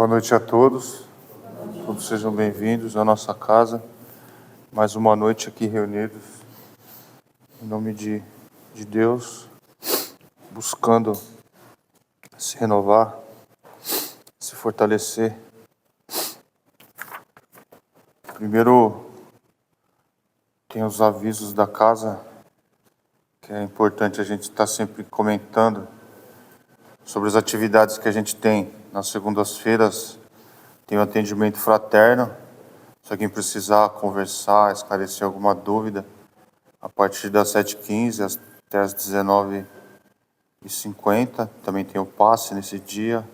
Boa noite a todos. Todos sejam bem-vindos à nossa casa. Mais uma noite aqui reunidos em nome de Deus, buscando se renovar, se fortalecer. Primeiro, tem os avisos da casa, que é importante a gente estar sempre comentando sobre as atividades que a gente tem. Nas segundas-feiras tem o atendimento fraterno. Se alguém precisar conversar, esclarecer alguma dúvida, a partir das 7h15 até as 19h50. Também tem o passe nesse dia,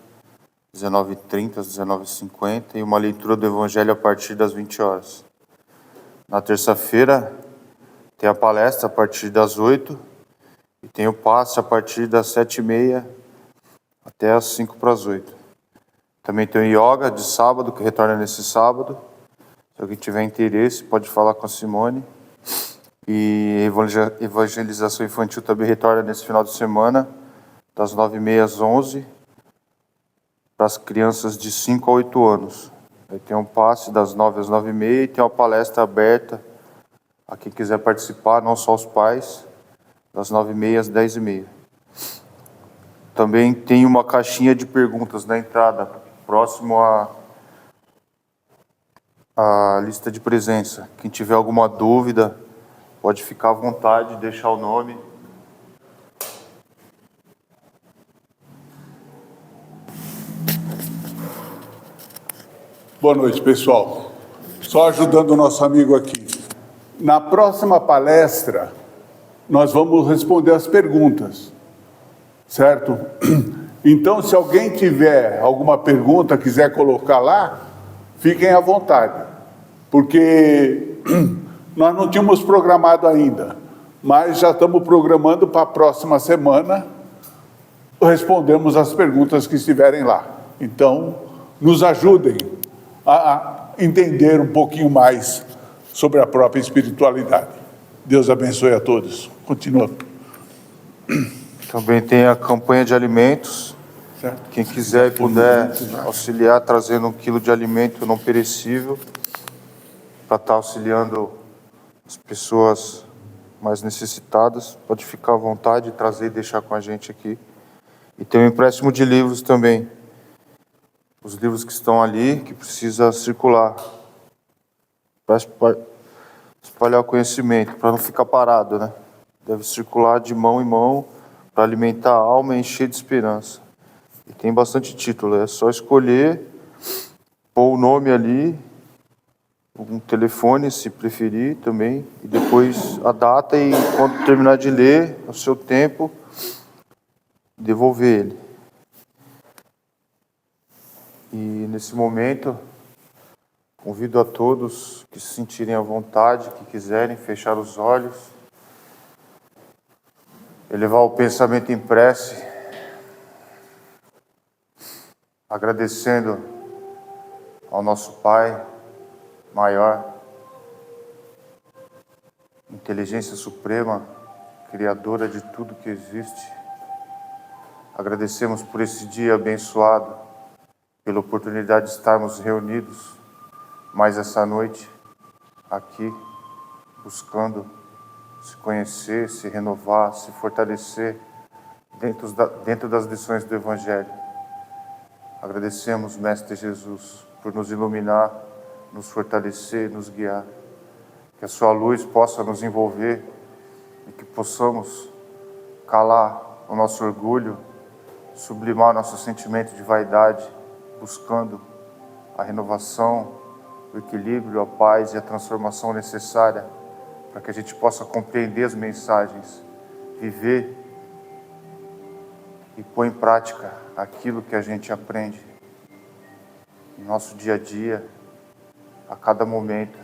19h30 às 19h50, e uma leitura do Evangelho a partir das 20 horas. Na terça-feira tem a palestra a partir das 8h e tem o passe a partir das 7h30 até as 7:55. Também tem o yoga de sábado, que retorna nesse sábado. Se alguém tiver interesse, pode falar com a Simone. E evangelização infantil também retorna nesse final de semana, das 9h30 às 11h, para as crianças de 5 a 8 anos. Aí tem um passe das 9h às 9h30 e tem uma palestra aberta a quem quiser participar, não só os pais, das 9h30 às 10h30. Também tem uma caixinha de perguntas na entrada, próximo à lista de presença. Quem tiver alguma dúvida, pode ficar à vontade, deixar o nome. Boa noite, pessoal. Só ajudando o nosso amigo aqui. Na próxima palestra, nós vamos responder as perguntas, certo? Então, se alguém tiver alguma pergunta, quiser colocar lá, fiquem à vontade, porque nós não tínhamos programado ainda, mas já estamos programando para a próxima semana respondermos as perguntas que estiverem lá. Então, nos ajudem a entender um pouquinho mais sobre a própria espiritualidade. Deus abençoe a todos. Continua. Também tem a campanha de alimentos. Certo. Quem quiser e puder auxiliar, trazendo 1 quilo de alimento não perecível, para estar auxiliando as pessoas mais necessitadas, pode ficar à vontade, trazer e deixar com a gente aqui. E tem um empréstimo de livros também. Os livros que estão ali, que precisa circular, para espalhar o conhecimento, para não ficar parado, né? Deve circular de mão em mão, para alimentar a alma e encher de esperança. E tem bastante título, é só escolher, pôr o nome ali, um telefone, se preferir também, e depois a data, e quando terminar de ler, o seu tempo, devolver ele. E nesse momento, convido a todos que se sentirem à vontade, que quiserem fechar os olhos, elevar o pensamento em prece, agradecendo ao nosso Pai maior, inteligência suprema, criadora de tudo que existe. Agradecemos por esse dia abençoado, pela oportunidade de estarmos reunidos mais essa noite aqui, buscando se conhecer, se renovar, se fortalecer dentro das lições do Evangelho. Agradecemos, Mestre Jesus, por nos iluminar, nos fortalecer, nos guiar. Que a sua luz possa nos envolver e que possamos calar o nosso orgulho, sublimar nosso sentimento de vaidade, buscando a renovação, o equilíbrio, a paz e a transformação necessária para que a gente possa compreender as mensagens, viver e pôr em prática aquilo que a gente aprende no nosso dia a dia, a cada momento,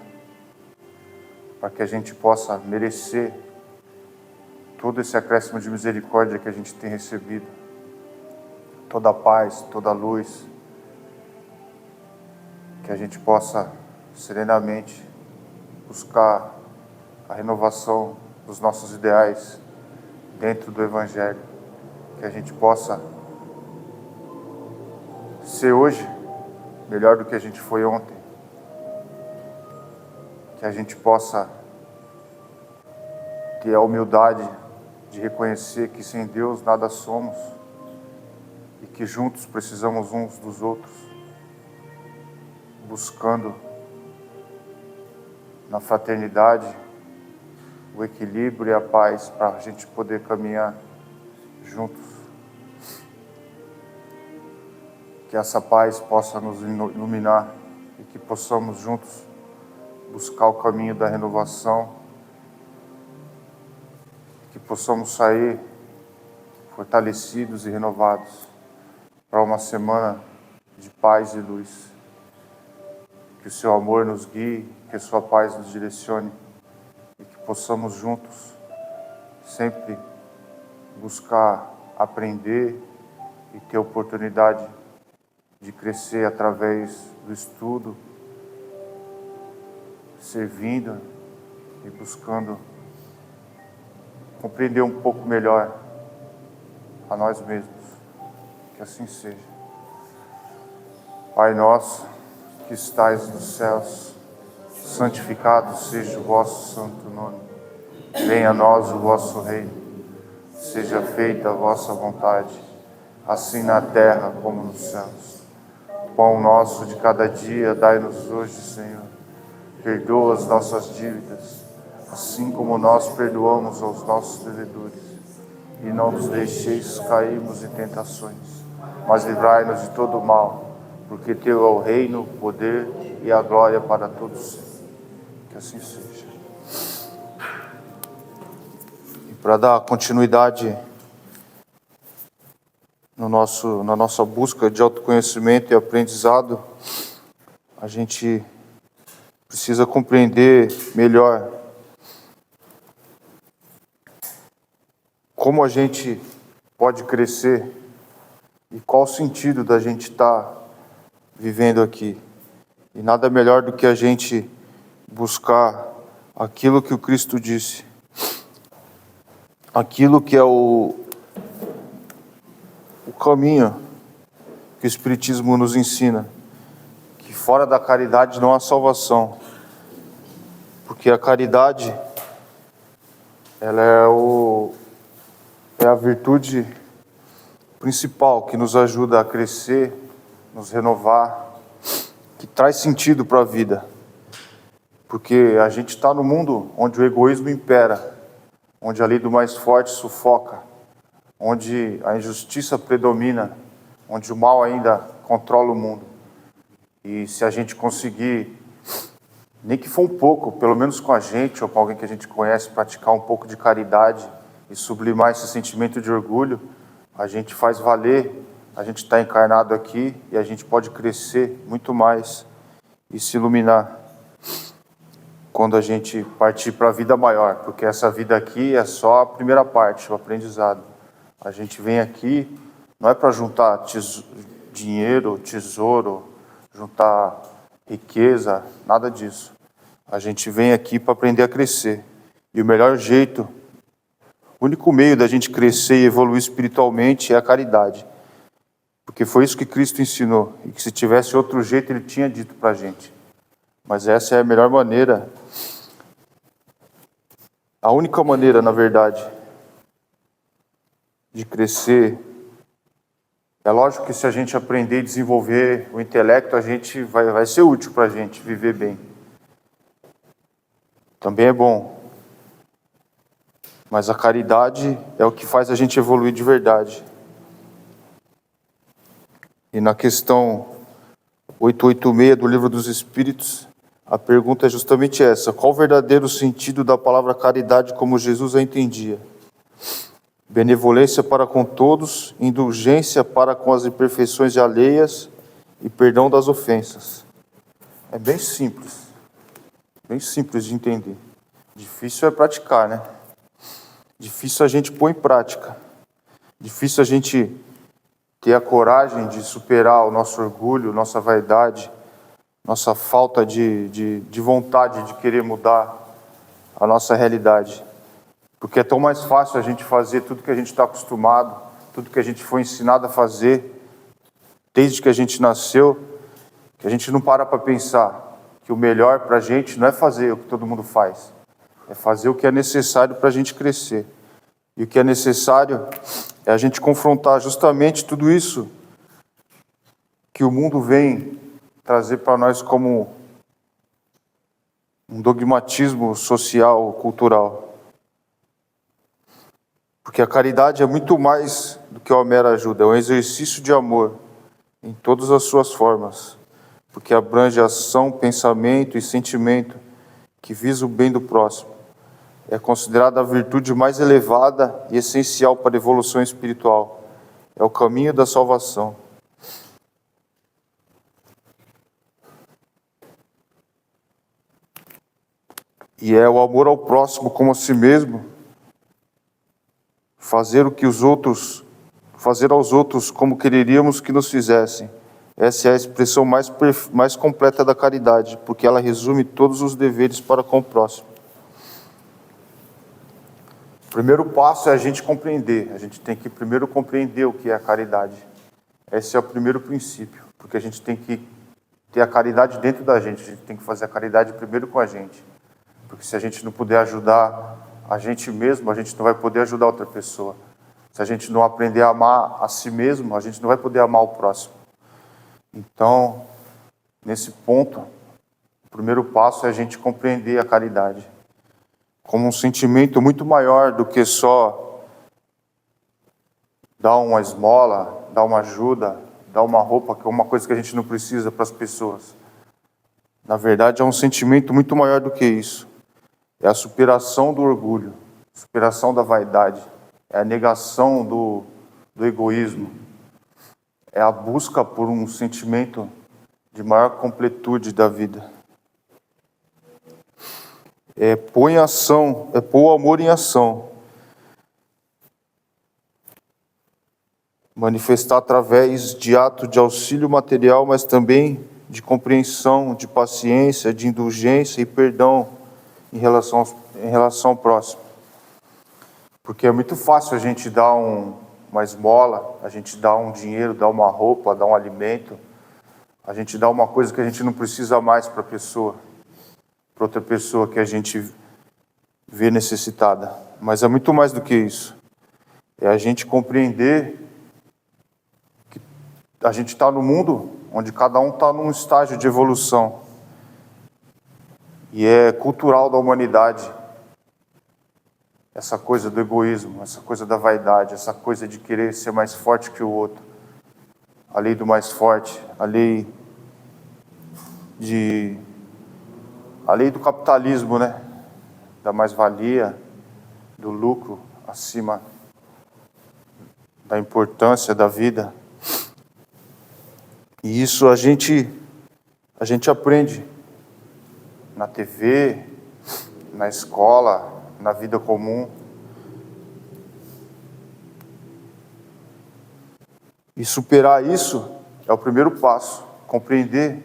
para que a gente possa merecer todo esse acréscimo de misericórdia que a gente tem recebido, toda a paz, toda a luz, que a gente possa serenamente buscar a renovação dos nossos ideais dentro do Evangelho, que a gente possa ser hoje melhor do que a gente foi ontem. Que a gente possa ter a humildade de reconhecer que sem Deus nada somos e que juntos precisamos uns dos outros, buscando na fraternidade o equilíbrio e a paz para a gente poder caminhar juntos. Que essa paz possa nos iluminar e que possamos juntos buscar o caminho da renovação, que possamos sair fortalecidos e renovados para uma semana de paz e luz. Que o seu amor nos guie, que a sua paz nos direcione e que possamos juntos sempre buscar aprender e ter oportunidade de crescer através do estudo, servindo e buscando compreender um pouco melhor a nós mesmos. Que assim seja. Pai nosso, que estais nos céus, santificado seja o vosso santo nome. Venha a nós o vosso reino. Seja feita a vossa vontade, assim na terra como nos céus. O pão nosso de cada dia dai-nos hoje, Senhor. Perdoa as nossas dívidas, assim como nós perdoamos aos nossos devedores. E não nos deixeis cairmos em tentações, mas livrai-nos de todo o mal, porque teu é o reino, o poder e a glória para todos. Que assim seja. E para dar continuidade na nossa busca de autoconhecimento e aprendizado, a gente precisa compreender melhor como a gente pode crescer e qual o sentido da gente estar vivendo aqui. E nada melhor do que a gente buscar aquilo que o Cristo disse, aquilo que é o caminho que o Espiritismo nos ensina, que fora da caridade não há salvação, porque a caridade ela é a virtude principal que nos ajuda a crescer, nos renovar, que traz sentido para a vida, porque a gente está no mundo onde o egoísmo impera, onde a lei do mais forte sufoca, onde a injustiça predomina, onde o mal ainda controla o mundo. E se a gente conseguir, nem que for um pouco, pelo menos com a gente ou com alguém que a gente conhece, praticar um pouco de caridade e sublimar esse sentimento de orgulho, a gente faz valer, a gente está encarnado aqui e a gente pode crescer muito mais e se iluminar quando a gente partir para a vida maior, porque essa vida aqui é só a primeira parte, o aprendizado. A gente vem aqui, não é para juntar dinheiro, tesouro, juntar riqueza, nada disso. A gente vem aqui para aprender a crescer. E o melhor jeito, o único meio da gente crescer e evoluir espiritualmente é a caridade. Porque foi isso que Cristo ensinou. E que se tivesse outro jeito, Ele tinha dito para a gente. Mas essa é a melhor maneira, a única maneira, na verdade, de crescer. É lógico que se a gente aprender e desenvolver o intelecto, a gente vai ser útil para a gente viver bem. Também é bom. Mas a caridade é o que faz a gente evoluir de verdade. E na questão 886 do Livro dos Espíritos, a pergunta é justamente essa: qual o verdadeiro sentido da palavra caridade como Jesus a entendia? Benevolência para com todos, indulgência para com as imperfeições alheias e perdão das ofensas. É bem simples de entender. Difícil é praticar, né? Difícil a gente pôr em prática. Difícil a gente ter a coragem de superar o nosso orgulho, nossa vaidade, nossa falta de vontade de querer mudar a nossa realidade. Porque é tão mais fácil a gente fazer tudo que a gente está acostumado, tudo que a gente foi ensinado a fazer, desde que a gente nasceu, que a gente não para pensar que o melhor para a gente não é fazer o que todo mundo faz, é fazer o que é necessário para a gente crescer. E o que é necessário é a gente confrontar justamente tudo isso que o mundo vem trazer para nós como um dogmatismo social, cultural. Porque a caridade é muito mais do que uma mera ajuda, é um exercício de amor em todas as suas formas, porque abrange ação, pensamento e sentimento que visa o bem do próximo. É considerada a virtude mais elevada e essencial para a evolução espiritual. É o caminho da salvação. E é o amor ao próximo como a si mesmo, fazer aos outros como quereríamos que nos fizessem. Essa é a expressão mais completa da caridade, porque ela resume todos os deveres para com o próximo. O primeiro passo é a gente compreender. A gente tem que primeiro compreender o que é a caridade. Esse é o primeiro princípio, porque a gente tem que ter a caridade dentro da gente. A gente tem que fazer a caridade primeiro com a gente. Porque se a gente não puder ajudar a gente mesmo, a gente não vai poder ajudar outra pessoa. Se a gente não aprender a amar a si mesmo, a gente não vai poder amar o próximo. Então, nesse ponto, o primeiro passo é a gente compreender a caridade como um sentimento muito maior do que só dar uma esmola, dar uma ajuda, dar uma roupa, que é uma coisa que a gente não precisa para as pessoas. Na verdade, é um sentimento muito maior do que isso. É a superação do orgulho, a superação da vaidade, é a negação do egoísmo, é a busca por um sentimento de maior completude da vida. É pôr em ação, é pôr o amor em ação. Manifestar através de ato de auxílio material, mas também de compreensão, de paciência, de indulgência e perdão em relação ao próximo. Porque é muito fácil a gente dar uma esmola, a gente dar um dinheiro, dar uma roupa, dar um alimento, a gente dar uma coisa que a gente não precisa mais para outra pessoa que a gente vê necessitada. Mas é muito mais do que isso. É a gente compreender que a gente está no mundo onde cada um está num estágio de evolução. E é cultural da humanidade essa coisa do egoísmo, essa coisa da vaidade, essa coisa de querer ser mais forte que o outro. A lei do mais forte, a lei do capitalismo, né? Da mais-valia, do lucro acima da importância da vida. E isso a gente aprende na TV, na escola, na vida comum. E superar isso é o primeiro passo. Compreender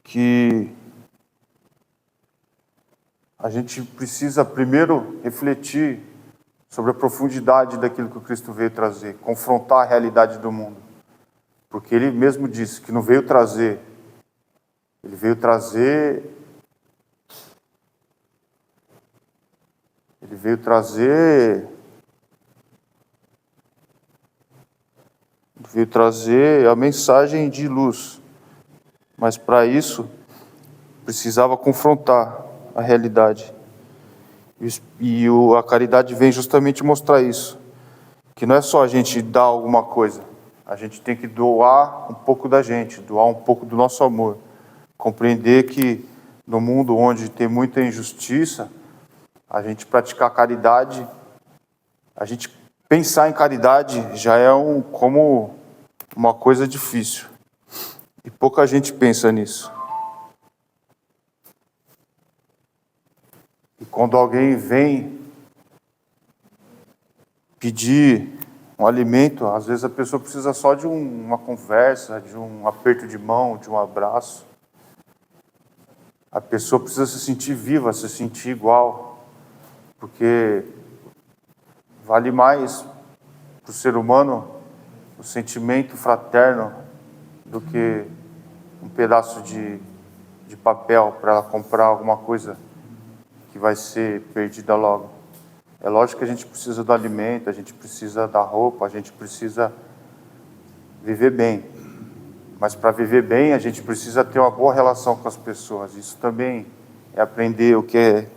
que a gente precisa primeiro refletir sobre a profundidade daquilo que o Cristo veio trazer, confrontar a realidade do mundo. Porque ele mesmo disse que não veio trazer, ele veio trazer a mensagem de luz. Mas para isso, precisava confrontar a realidade. E a caridade vem justamente mostrar isso. Que não é só a gente dar alguma coisa. A gente tem que doar um pouco da gente, doar um pouco do nosso amor. Compreender que no mundo onde tem muita injustiça, a gente praticar caridade, a gente pensar em caridade já é como uma coisa difícil. E pouca gente pensa nisso. E quando alguém vem pedir um alimento, às vezes a pessoa precisa só de uma conversa, de um aperto de mão, de um abraço. A pessoa precisa se sentir viva, se sentir igual, porque vale mais para o ser humano o sentimento fraterno do que um pedaço de papel para ela comprar alguma coisa que vai ser perdida logo. É lógico que a gente precisa do alimento, a gente precisa da roupa, a gente precisa viver bem. Mas para viver bem, a gente precisa ter uma boa relação com as pessoas. Isso também é aprender o que é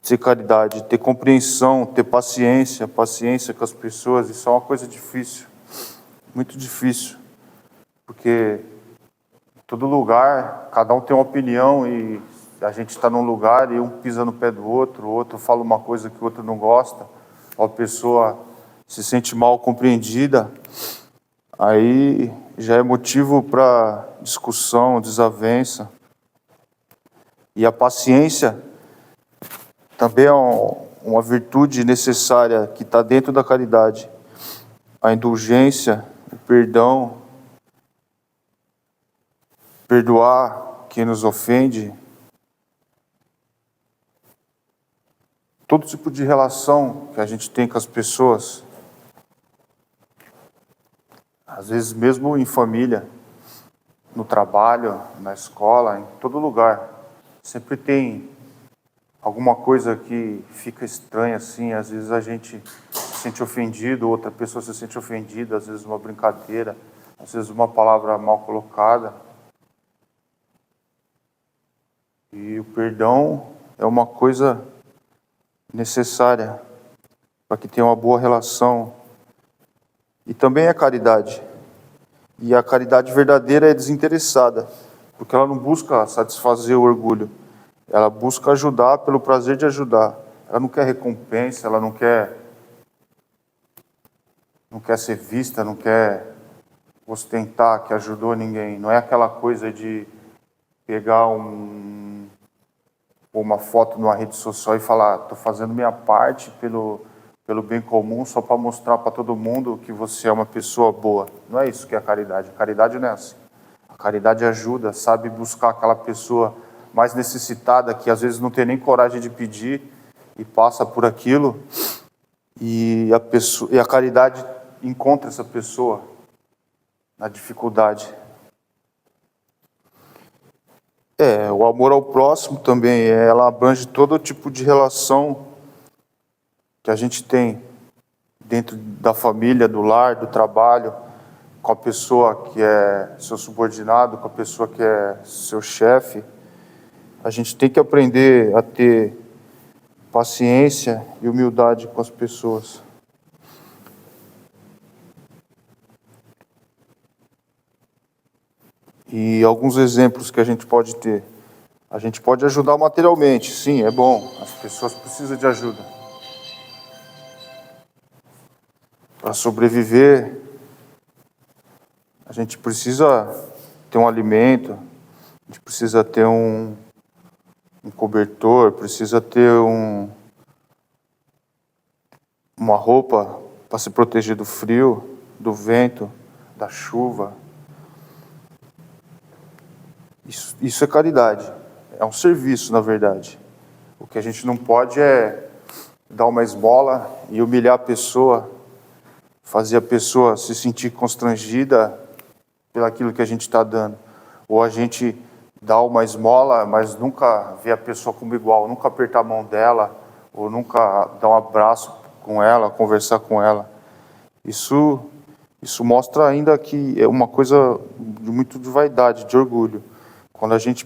ter caridade, ter compreensão, ter paciência com as pessoas. Isso é uma coisa difícil, muito difícil. Porque em todo lugar, cada um tem uma opinião e a gente está num lugar e um pisa no pé do outro, o outro fala uma coisa que o outro não gosta, ou a pessoa se sente mal compreendida, aí já é motivo para discussão, desavença. E a paciência também é uma virtude necessária que está dentro da caridade. A indulgência, o perdão, perdoar quem nos ofende. Todo tipo de relação que a gente tem com as pessoas, às vezes mesmo em família, no trabalho, na escola, em todo lugar, sempre tem alguma coisa que fica estranha assim, às vezes a gente se sente ofendido, outra pessoa se sente ofendida, às vezes uma brincadeira, às vezes uma palavra mal colocada. E o perdão é uma coisa necessária para que tenha uma boa relação. E também a caridade. E a caridade verdadeira é desinteressada, porque ela não busca satisfazer o orgulho. Ela busca ajudar pelo prazer de ajudar. Ela não quer recompensa, ela não quer ser vista, não quer ostentar que ajudou ninguém. Não é aquela coisa de pegar uma foto numa rede social e falar, estou fazendo minha parte pelo bem comum, só para mostrar para todo mundo que você é uma pessoa boa. Não é isso que é a caridade. A caridade não é assim. A caridade ajuda, sabe buscar aquela pessoa mais necessitada, que às vezes não tem nem coragem de pedir e passa por aquilo, e a caridade encontra essa pessoa na dificuldade. O amor ao próximo também, ela abrange todo tipo de relação que a gente tem dentro da família, do lar, do trabalho, com a pessoa que é seu subordinado, com a pessoa que é seu chefe. A gente tem que aprender a ter paciência e humildade com as pessoas. E alguns exemplos que a gente pode ter. A gente pode ajudar materialmente, sim, é bom. As pessoas precisam de ajuda. Para sobreviver, a gente precisa ter um alimento, a gente precisa ter um cobertor, precisa ter uma roupa para se proteger do frio, do vento, da chuva. Isso é caridade, é um serviço, na verdade. O que a gente não pode é dar uma esmola e humilhar a pessoa, fazer a pessoa se sentir constrangida pelaquilo que a gente está dando. Ou a gente dá uma esmola, mas nunca vê a pessoa como igual, nunca apertar a mão dela, ou nunca dar um abraço com ela, conversar com ela. Isso mostra ainda que é uma coisa muito de vaidade, de orgulho. Quando a gente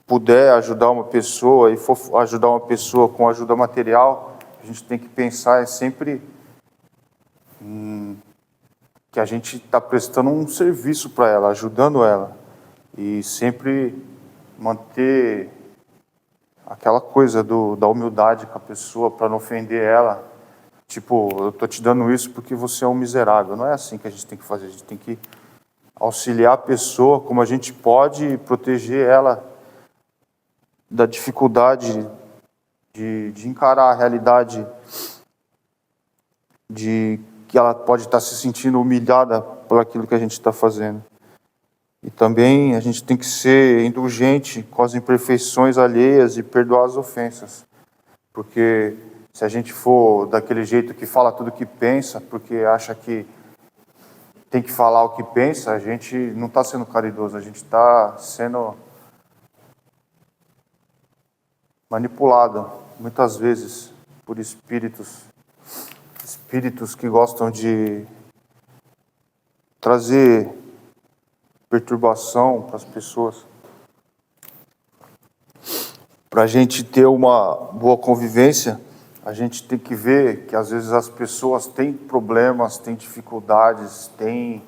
puder ajudar uma pessoa e for ajudar uma pessoa com ajuda material, a gente tem que pensar sempre que a gente está prestando um serviço para ela, ajudando ela. E sempre manter aquela coisa da humildade com a pessoa para não ofender ela. Tipo, eu estou te dando isso porque você é um miserável. Não é assim que a gente tem que fazer. A gente tem que auxiliar a pessoa como a gente pode e proteger ela da dificuldade de encarar a realidade de que ela pode estar se sentindo humilhada por aquilo que a gente está fazendo. E também a gente tem que ser indulgente com as imperfeições alheias e perdoar as ofensas. Porque se a gente for daquele jeito que fala tudo que pensa, porque acha que tem que falar o que pensa, a gente não está sendo caridoso, a gente está sendo manipulado, muitas vezes, por espíritos que gostam de trazer perturbação para as pessoas. Para a gente ter uma boa convivência, a gente tem que ver que às vezes as pessoas têm problemas, têm dificuldades, têm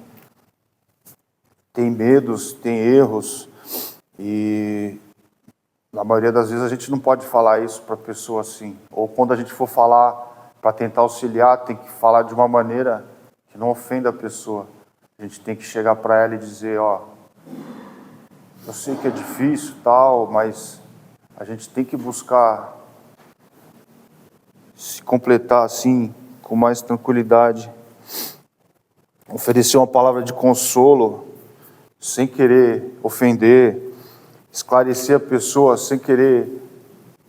medos, têm erros, e na maioria das vezes a gente não pode falar isso para a pessoa assim. Ou quando a gente for falar para tentar auxiliar, tem que falar de uma maneira que não ofenda a pessoa. A gente tem que chegar para ela e dizer, ó, eu sei que é difícil, tal, mas a gente tem que buscar se completar assim, com mais tranquilidade. Oferecer uma palavra de consolo, sem querer ofender. Esclarecer a pessoa sem querer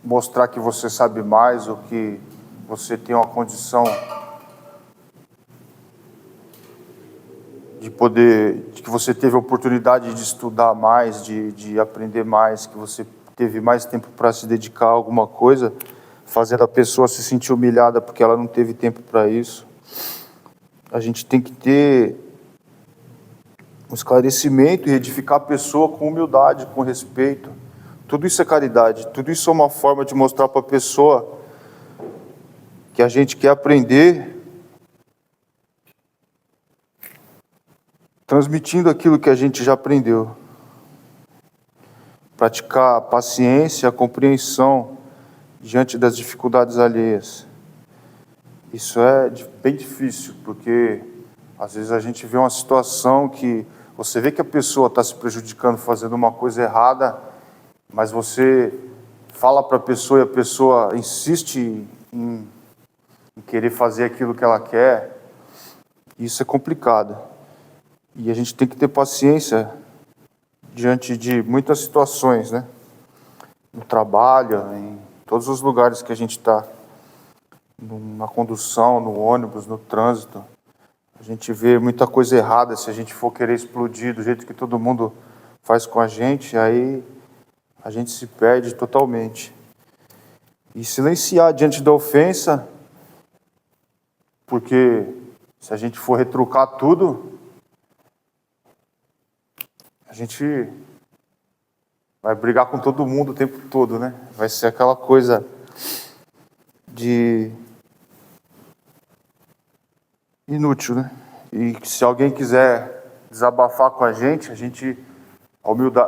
mostrar que você sabe mais ou que você tem uma condição de que você teve a oportunidade de estudar mais, de aprender mais, que você teve mais tempo para se dedicar a alguma coisa, fazendo a pessoa se sentir humilhada porque ela não teve tempo para isso. A gente tem que ter um esclarecimento e edificar a pessoa com humildade, com respeito. Tudo isso é caridade, tudo isso é uma forma de mostrar para a pessoa que a gente quer aprender, transmitindo aquilo que a gente já aprendeu. Praticar a paciência, a compreensão diante das dificuldades alheias. Isso é bem difícil, porque às vezes a gente vê uma situação que você vê que a pessoa está se prejudicando fazendo uma coisa errada, mas você fala para a pessoa e a pessoa insiste em querer fazer aquilo que ela quer. Isso é complicado. E a gente tem que ter paciência diante de muitas situações, né? No trabalho, em todos os lugares que a gente está, na condução, no ônibus, no trânsito. A gente vê muita coisa errada se a gente for querer explodir do jeito que todo mundo faz com a gente, aí a gente se perde totalmente. E silenciar diante da ofensa, porque se a gente for retrucar tudo, a gente vai brigar com todo mundo o tempo todo, né? Vai ser aquela coisa de inútil, né? E se alguém quiser desabafar com a gente,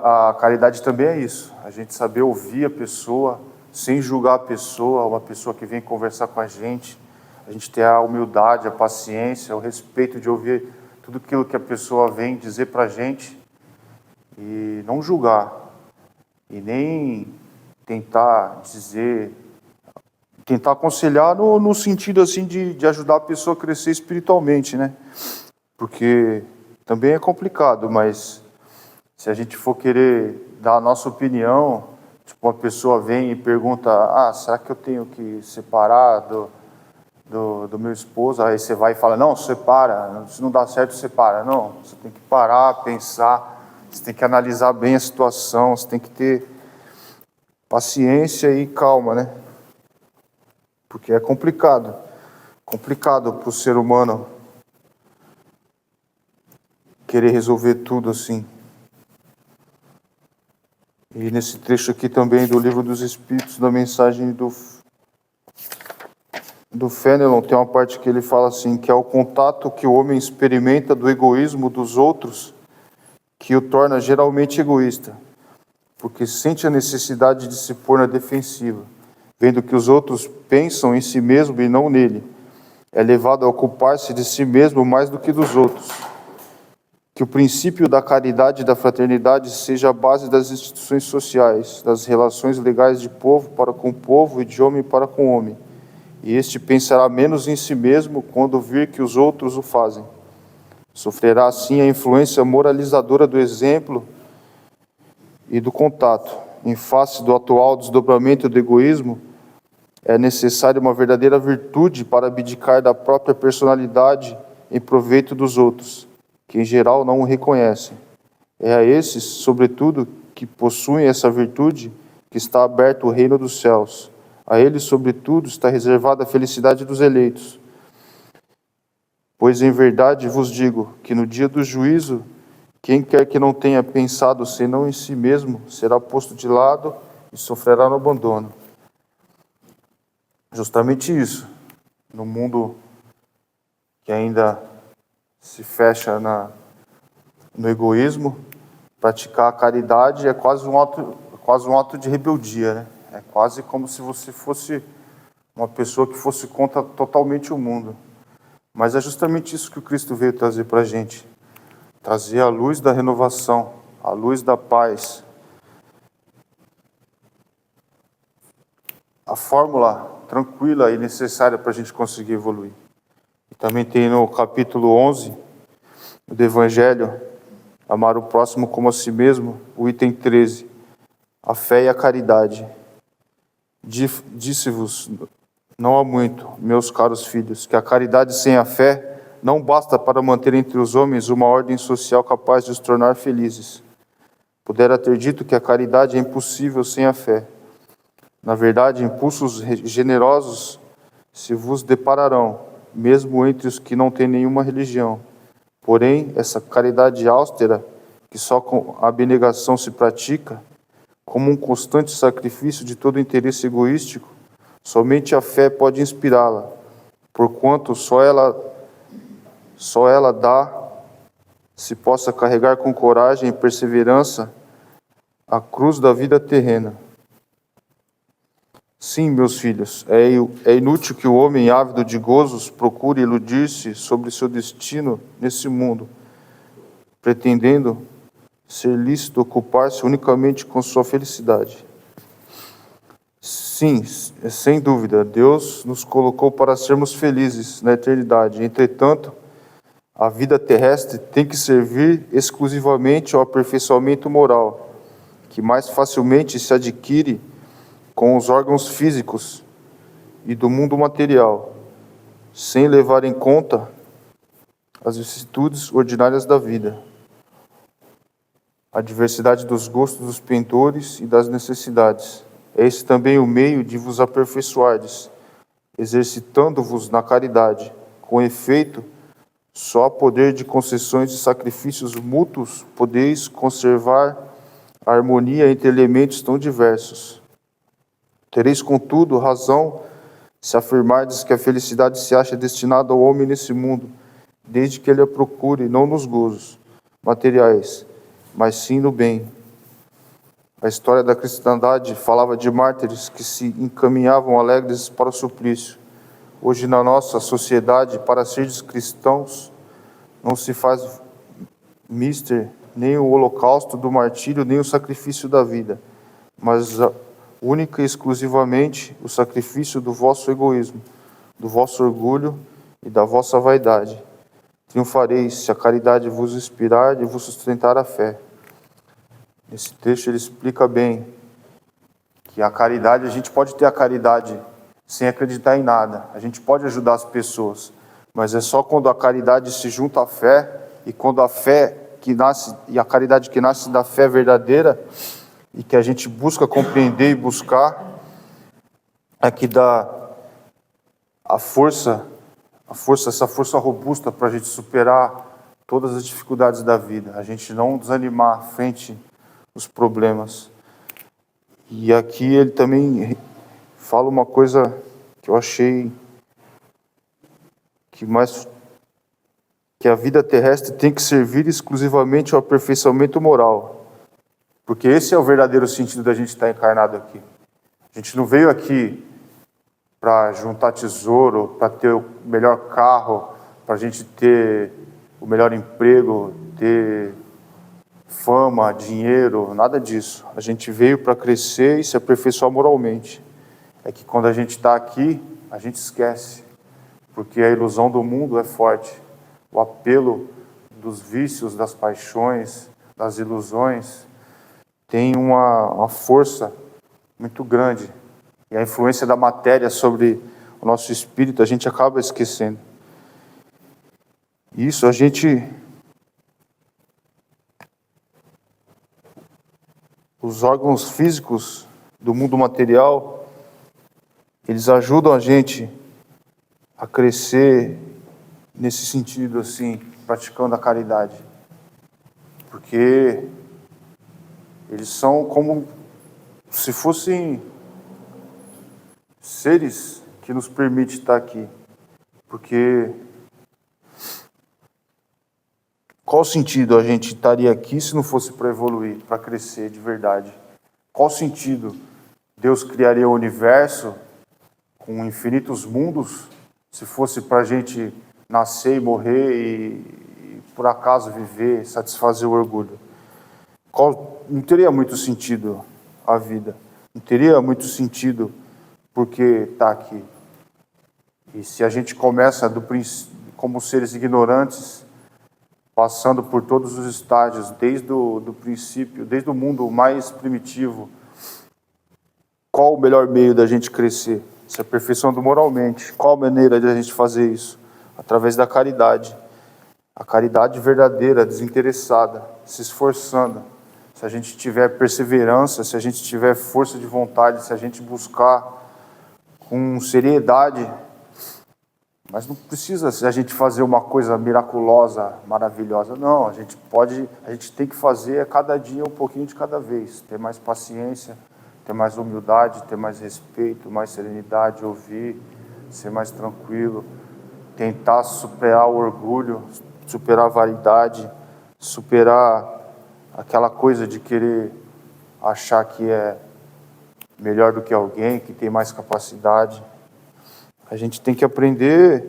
a caridade também é isso. A gente saber ouvir a pessoa, sem julgar a pessoa, uma pessoa que vem conversar com a gente ter a humildade, a paciência, o respeito de ouvir tudo aquilo que a pessoa vem dizer para a gente e não julgar, e nem tentar aconselhar no sentido assim de ajudar a pessoa a crescer espiritualmente, né? Porque também é complicado, mas se a gente for querer dar a nossa opinião, tipo, uma pessoa vem e pergunta, será que eu tenho que separar do meu esposo? Aí você vai e fala, não, separa, se não dá certo, separa. Não, você tem que parar, pensar, você tem que analisar bem a situação, você tem que ter paciência e calma, né? Porque é complicado para o ser humano querer resolver tudo assim. E nesse trecho aqui também do Livro dos Espíritos, da mensagem do Fenelon, tem uma parte que ele fala assim, que é o contato que o homem experimenta do egoísmo dos outros que o torna geralmente egoísta, porque sente a necessidade de se pôr na defensiva, vendo que os outros pensam em si mesmo e não nele. É levado a ocupar-se de si mesmo mais do que dos outros. Que o princípio da caridade e da fraternidade seja a base das instituições sociais, das relações legais de povo para com povo e de homem para com homem. E este pensará menos em si mesmo quando vir que os outros o fazem. Sofrerá assim a influência moralizadora do exemplo e do contato. Em face do atual desdobramento do egoísmo, é necessária uma verdadeira virtude para abdicar da própria personalidade em proveito dos outros, que em geral não o reconhecem. É a esses, sobretudo, que possuem essa virtude, que está aberto o reino dos céus. A eles, sobretudo, está reservada a felicidade dos eleitos. Pois em verdade vos digo que no dia do juízo, quem quer que não tenha pensado senão em si mesmo, será posto de lado e sofrerá no abandono. Justamente isso, no mundo que ainda se fecha no egoísmo, praticar a caridade é quase um ato de rebeldia, né? É quase como se você fosse uma pessoa que fosse contra totalmente o mundo. Mas é justamente isso que o Cristo veio trazer para a gente. Trazer a luz da renovação, a luz da paz. A fórmula tranquila e necessária para a gente conseguir evoluir. E também tem no capítulo 11 do Evangelho, amar o próximo como a si mesmo, o item 13, a fé e a caridade. Disse-vos, não há muito, meus caros filhos, que a caridade sem a fé não basta para manter entre os homens uma ordem social capaz de os tornar felizes. Pudera ter dito que a caridade é impossível sem a fé. Na verdade, impulsos generosos se vos depararão, mesmo entre os que não têm nenhuma religião. Porém, essa caridade austera, que só com a abnegação se pratica, como um constante sacrifício de todo interesse egoístico, somente a fé pode inspirá-la, porquanto só ela dá se possa carregar com coragem e perseverança a cruz da vida terrena. Sim, meus filhos, é inútil que o homem ávido de gozos procure iludir-se sobre seu destino nesse mundo, pretendendo ser lícito ocupar-se unicamente com sua felicidade. Sim, sem dúvida, Deus nos colocou para sermos felizes na eternidade. Entretanto, a vida terrestre tem que servir exclusivamente ao aperfeiçoamento moral, que mais facilmente se adquire com os órgãos físicos e do mundo material, sem levar em conta as vicissitudes ordinárias da vida, a diversidade dos gostos dos pendores e das necessidades. É esse também o meio de vos aperfeiçoardes, exercitando-vos na caridade. Com efeito, só a poder de concessões e sacrifícios mútuos podeis conservar a harmonia entre elementos tão diversos. Tereis, contudo, razão se afirmardes que a felicidade se acha destinada ao homem nesse mundo, desde que ele a procure, não nos gozos materiais, mas sim no bem. A história da cristandade falava de mártires que se encaminhavam alegres para o suplício. Hoje, na nossa sociedade, para seres cristãos, não se faz mister nem o holocausto do martírio, nem o sacrifício da vida, mas única e exclusivamente o sacrifício do vosso egoísmo, do vosso orgulho e da vossa vaidade. Triunfareis se a caridade vos inspirar e vos sustentar a fé. Nesse trecho ele explica bem que a caridade, a gente pode ter a caridade sem acreditar em nada, a gente pode ajudar as pessoas, mas é só quando a caridade se junta à fé, e quando a fé que nasce, e a caridade que nasce da fé verdadeira, e que a gente busca compreender e buscar, é que dá essa força robusta para a gente superar todas as dificuldades da vida, a gente não desanimar frente aos problemas. E aqui ele também fala uma coisa que eu achei que a vida terrestre tem que servir exclusivamente ao aperfeiçoamento moral, porque esse é o verdadeiro sentido da gente estar encarnado aqui. A gente não veio aqui para juntar tesouro, para ter o melhor carro, para a gente ter o melhor emprego, ter fama, dinheiro, nada disso. A gente veio para crescer e se aperfeiçoar moralmente. É que quando a gente está aqui, a gente esquece, porque a ilusão do mundo é forte. O apelo dos vícios, das paixões, das ilusões, tem uma força muito grande. E a influência da matéria sobre o nosso espírito, a gente acaba esquecendo. Isso a gente os órgãos físicos do mundo material, eles ajudam a gente a crescer nesse sentido, assim, praticando a caridade. Porque eles são como se fossem seres que nos permitem estar aqui. Porque qual sentido a gente estaria aqui se não fosse para evoluir, para crescer de verdade? Qual sentido Deus criaria o universo com infinitos mundos se fosse para a gente nascer e morrer e por acaso viver, satisfazer o orgulho? Não teria muito sentido a vida. Não teria muito sentido porque está aqui. E se a gente começa como seres ignorantes, passando por todos os estágios, desde o princípio, desde o mundo mais primitivo, qual o melhor meio da gente crescer? Se aperfeiçoando moralmente. Qual a maneira de a gente fazer isso? Através da caridade. A caridade verdadeira, desinteressada, se esforçando. Se a gente tiver perseverança, se a gente tiver força de vontade, se a gente buscar com seriedade. Mas não precisa a gente fazer uma coisa miraculosa, maravilhosa. Não, a gente tem que fazer a cada dia um pouquinho de cada vez. Ter mais paciência, ter mais humildade, ter mais respeito, mais serenidade, ouvir, ser mais tranquilo, tentar superar o orgulho, superar a vaidade, superar aquela coisa de querer achar que é melhor do que alguém, que tem mais capacidade. A gente tem que aprender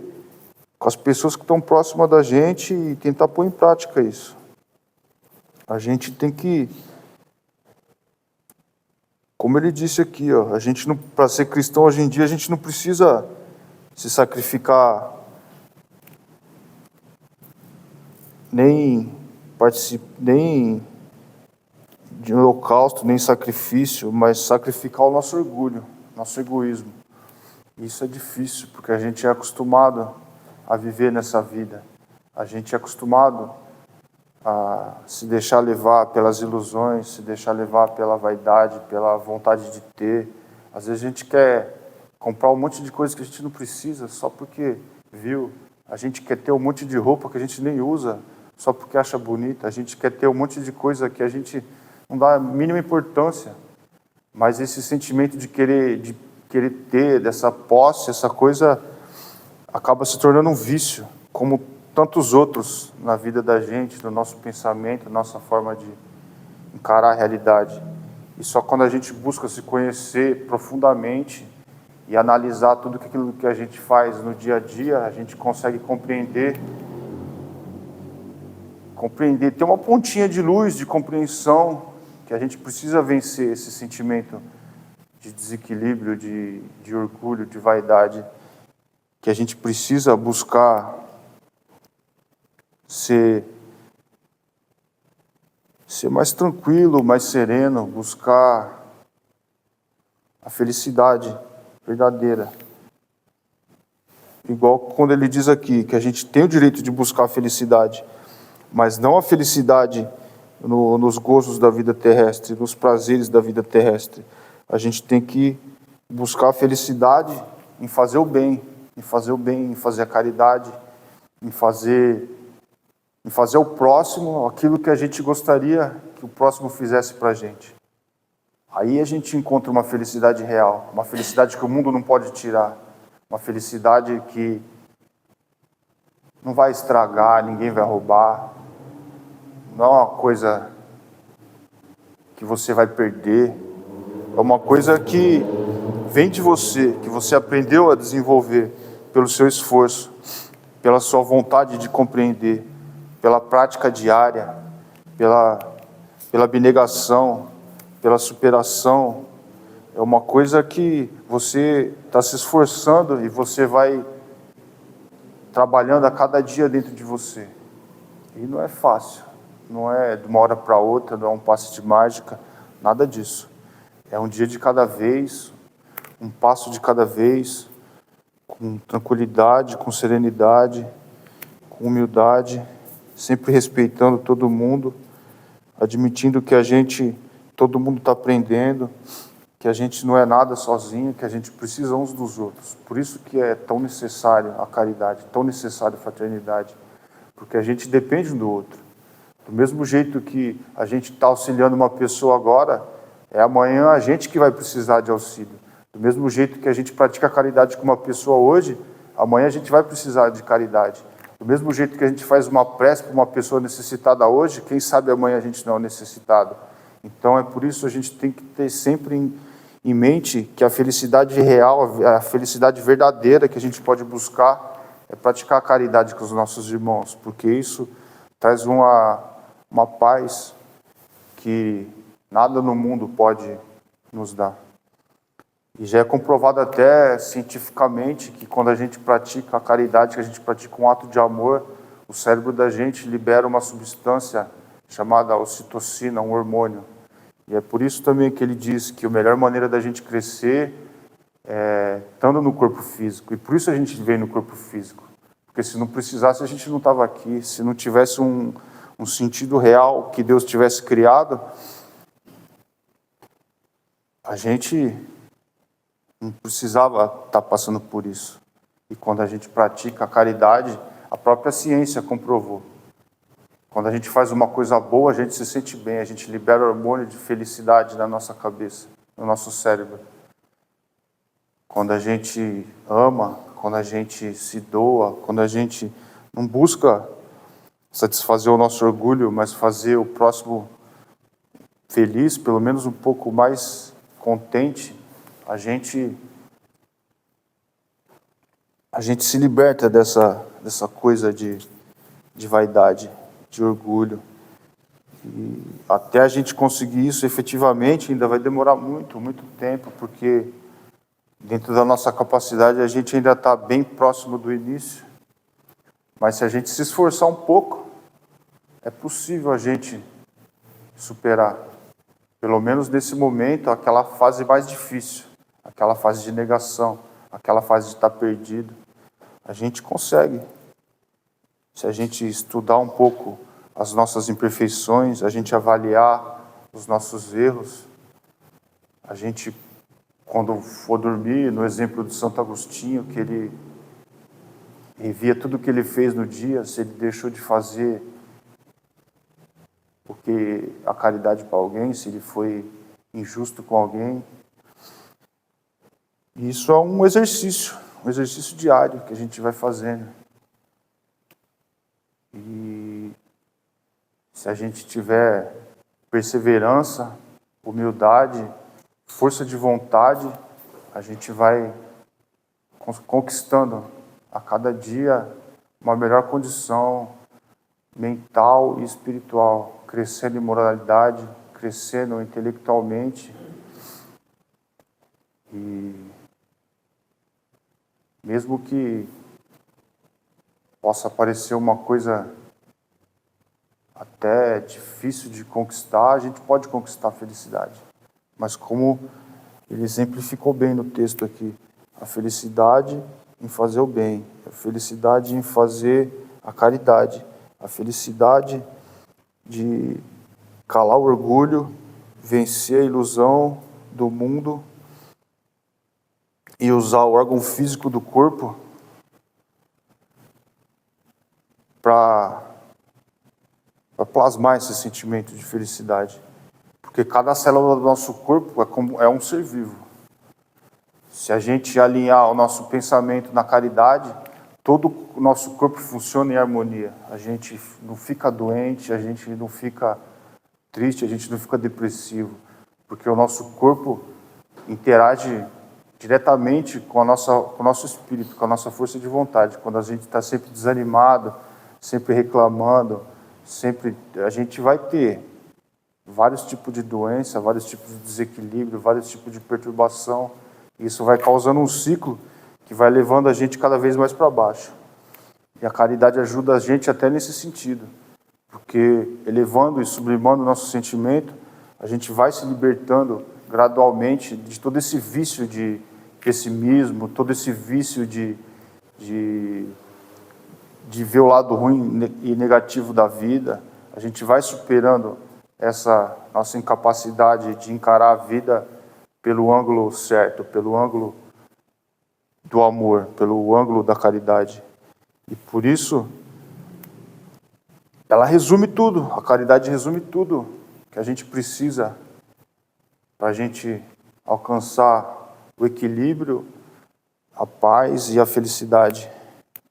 com as pessoas que estão próximas da gente e tentar pôr em prática isso. A gente tem que, como ele disse aqui, ó, a gente não, para ser cristão hoje em dia, a gente não precisa se sacrificar nem de holocausto, nem sacrifício, mas sacrificar o nosso orgulho, nosso egoísmo. Isso é difícil, porque a gente é acostumado a viver nessa vida. A gente é acostumado a se deixar levar pelas ilusões, se deixar levar pela vaidade, pela vontade de ter. Às vezes a gente quer comprar um monte de coisa que a gente não precisa, só porque viu. A gente quer ter um monte de roupa que a gente nem usa, só porque acha bonita. A gente quer ter um monte de coisa que a gente não dá a mínima importância. Mas esse sentimento de querer ter, dessa posse, essa coisa, acaba se tornando um vício, como tantos outros na vida da gente, no nosso pensamento, na nossa forma de encarar a realidade. E só quando a gente busca se conhecer profundamente e analisar tudo aquilo que a gente faz no dia a dia, a gente consegue compreender, ter uma pontinha de luz, de compreensão, que a gente precisa vencer esse sentimento de desequilíbrio, de orgulho, de vaidade, que a gente precisa buscar ser mais tranquilo, mais sereno, buscar a felicidade verdadeira. Igual quando ele diz aqui que a gente tem o direito de buscar a felicidade, mas não a felicidade nos gozos da vida terrestre, nos prazeres da vida terrestre. A gente tem que buscar a felicidade em fazer o bem, em fazer a caridade, em fazer ao próximo aquilo que a gente gostaria que o próximo fizesse para a gente. Aí a gente encontra uma felicidade real, uma felicidade que o mundo não pode tirar, uma felicidade que não vai estragar, ninguém vai roubar, não é uma coisa que você vai perder, é uma coisa que vem de você, que você aprendeu a desenvolver pelo seu esforço, pela sua vontade de compreender, pela prática diária, pela abnegação, pela superação. É uma coisa que você está se esforçando e você vai trabalhando a cada dia dentro de você. E não é fácil, não é de uma hora para outra, não é um passe de mágica, nada disso. É um dia de cada vez, um passo de cada vez, com tranquilidade, com serenidade, com humildade, sempre respeitando todo mundo, admitindo que todo mundo está aprendendo, que a gente não é nada sozinho, que a gente precisa uns dos outros. Por isso que é tão necessário a caridade, tão necessário a fraternidade, porque a gente depende um do outro. Do mesmo jeito que a gente está auxiliando uma pessoa agora, é amanhã a gente que vai precisar de auxílio. Do mesmo jeito que a gente pratica a caridade com uma pessoa hoje, amanhã a gente vai precisar de caridade. Do mesmo jeito que a gente faz uma prece para uma pessoa necessitada hoje, quem sabe amanhã a gente não é necessitado. Então é por isso que a gente tem que ter sempre em mente que a felicidade real, a felicidade verdadeira que a gente pode buscar é praticar a caridade com os nossos irmãos, porque isso traz uma paz que nada no mundo pode nos dar. E já é comprovado até cientificamente que quando a gente pratica a caridade, que a gente pratica um ato de amor, o cérebro da gente libera uma substância chamada ocitocina, um hormônio. E é por isso também que ele diz que a melhor maneira da gente crescer é estando no corpo físico. E por isso a gente vem no corpo físico. Porque se não precisasse, a gente não estava aqui. Se não tivesse um sentido real que Deus tivesse criado, a gente não precisava estar passando por isso. E quando a gente pratica a caridade, a própria ciência comprovou. Quando a gente faz uma coisa boa, a gente se sente bem, a gente libera hormônio de felicidade na nossa cabeça, no nosso cérebro. Quando a gente ama, quando a gente se doa, quando a gente não busca satisfazer o nosso orgulho, mas fazer o próximo feliz, pelo menos um pouco mais contente, a gente se liberta dessa coisa de vaidade, de orgulho. E até a gente conseguir isso efetivamente ainda vai demorar muito, muito tempo, porque dentro da nossa capacidade a gente ainda está bem próximo do início. Mas se a gente se esforçar um pouco, é possível a gente superar, pelo menos nesse momento, aquela fase mais difícil, aquela fase de negação, aquela fase de estar perdido. A gente consegue. Se a gente estudar um pouco as nossas imperfeições, a gente avaliar os nossos erros, a gente, quando for dormir, no exemplo de Santo Agostinho, que ele revia tudo o que ele fez no dia, se ele deixou de fazer porque a caridade para alguém, se ele foi injusto com alguém. E isso é um exercício diário que a gente vai fazendo. E se a gente tiver perseverança, humildade, força de vontade, a gente vai conquistando a cada dia uma melhor condição mental e espiritual, crescendo em moralidade, crescendo intelectualmente. E mesmo que possa parecer uma coisa até difícil de conquistar, a gente pode conquistar a felicidade. Mas como ele exemplificou bem no texto aqui, a felicidade em fazer o bem, a felicidade em fazer a caridade, a felicidade de calar o orgulho, vencer a ilusão do mundo e usar o órgão físico do corpo para plasmar esse sentimento de felicidade. Porque cada célula do nosso corpo é um ser vivo. Se a gente alinhar o nosso pensamento na caridade, todo o nosso corpo funciona em harmonia. A gente não fica doente, a gente não fica triste, a gente não fica depressivo, porque o nosso corpo interage diretamente com o nosso espírito, com a nossa força de vontade. Quando a gente está sempre desanimado, sempre reclamando, a gente vai ter vários tipos de doença, vários tipos de desequilíbrio, vários tipos de perturbação. Isso vai causando um ciclo que vai levando a gente cada vez mais para baixo. E a caridade ajuda a gente até nesse sentido, porque elevando e sublimando o nosso sentimento, a gente vai se libertando gradualmente de todo esse vício de pessimismo, todo esse vício de ver o lado ruim e negativo da vida. A gente vai superando essa nossa incapacidade de encarar a vida pelo ângulo certo, pelo ângulo do amor, pelo ângulo da caridade. E por isso, ela resume tudo, a caridade resume tudo que a gente precisa para a gente alcançar o equilíbrio, a paz e a felicidade.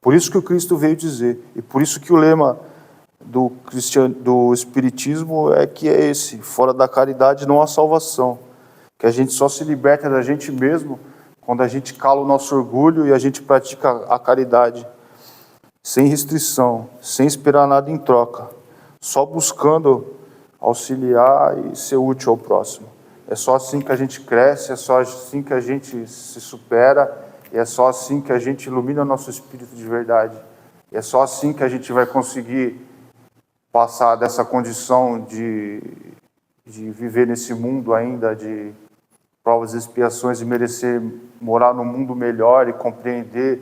Por isso que o Cristo veio dizer, e por isso que o lema do Espiritismo é que é esse: fora da caridade não há salvação. Que a gente só se liberta da gente mesmo quando a gente cala o nosso orgulho e a gente pratica a caridade, sem restrição, sem esperar nada em troca, só buscando auxiliar e ser útil ao próximo. É só assim que a gente cresce, é só assim que a gente se supera, e é só assim que a gente ilumina nosso espírito de verdade. E é só assim que a gente vai conseguir passar dessa condição de viver nesse mundo ainda de provas e expiações e merecer morar num mundo melhor e compreender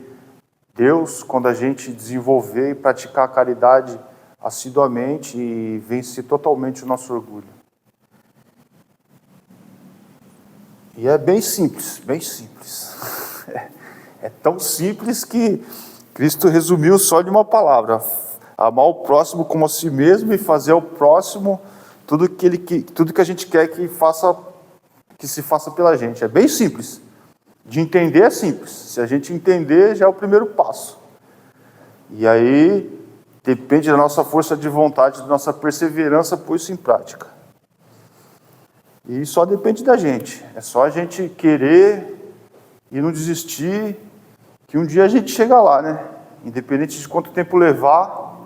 Deus, quando a gente desenvolver e praticar a caridade assiduamente e vencer totalmente o nosso orgulho. E é bem simples, bem simples. É tão simples que Cristo resumiu só de uma palavra: amar o próximo como a si mesmo e fazer ao próximo tudo que a gente quer que se faça pela gente. É bem simples. De entender é simples. Se a gente entender, já é o primeiro passo. E aí depende da nossa força de vontade, da nossa perseverança por isso em prática. E só depende da gente. É só a gente querer e não desistir, que um dia a gente chega lá, né? Independente de quanto tempo levar,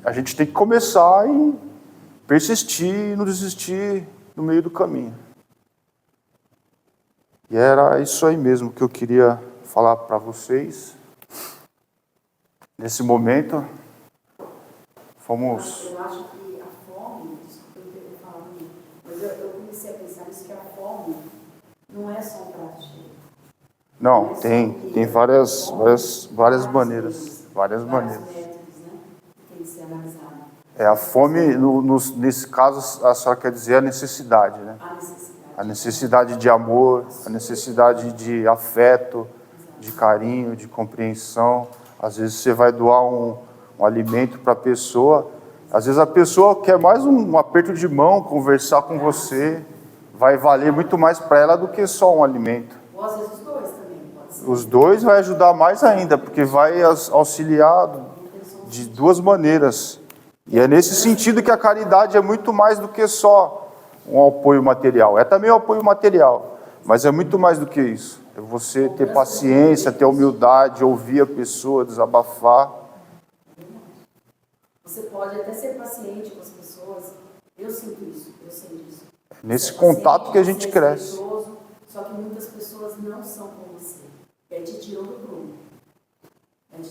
a gente tem que começar e persistir e não desistir no meio do caminho. E era isso aí mesmo que eu queria falar para vocês. Nesse momento, fomos... Eu acho que a fome, desculpa eu ter falado, mas eu comecei a pensar nisso, que a fome não é só um prato cheio. Não, tem várias maneiras. Várias maneiras. Métodos, né? Que tem que ser analisado. É, a fome, nesse caso, a senhora quer dizer a necessidade, né? A necessidade. A necessidade de amor, a necessidade de afeto, de carinho, de compreensão. Às vezes você vai doar um alimento para a pessoa, às vezes a pessoa quer mais um aperto de mão, conversar com você, vai valer muito mais para ela do que só um alimento. Ou às vezes os dois também, pode ser. Os dois vai ajudar mais ainda, porque vai auxiliar de duas maneiras. E é nesse sentido que a caridade é muito mais do que só um apoio material. É também um apoio material, mas é muito mais do que isso. É você ter paciência, ter humildade, ouvir a pessoa, desabafar. Você pode até ser paciente com as pessoas. Eu sinto isso, eu sei disso. Nesse contato que a gente cresce. Só que muitas pessoas não são como você. E aí te tiram do prumo. Aí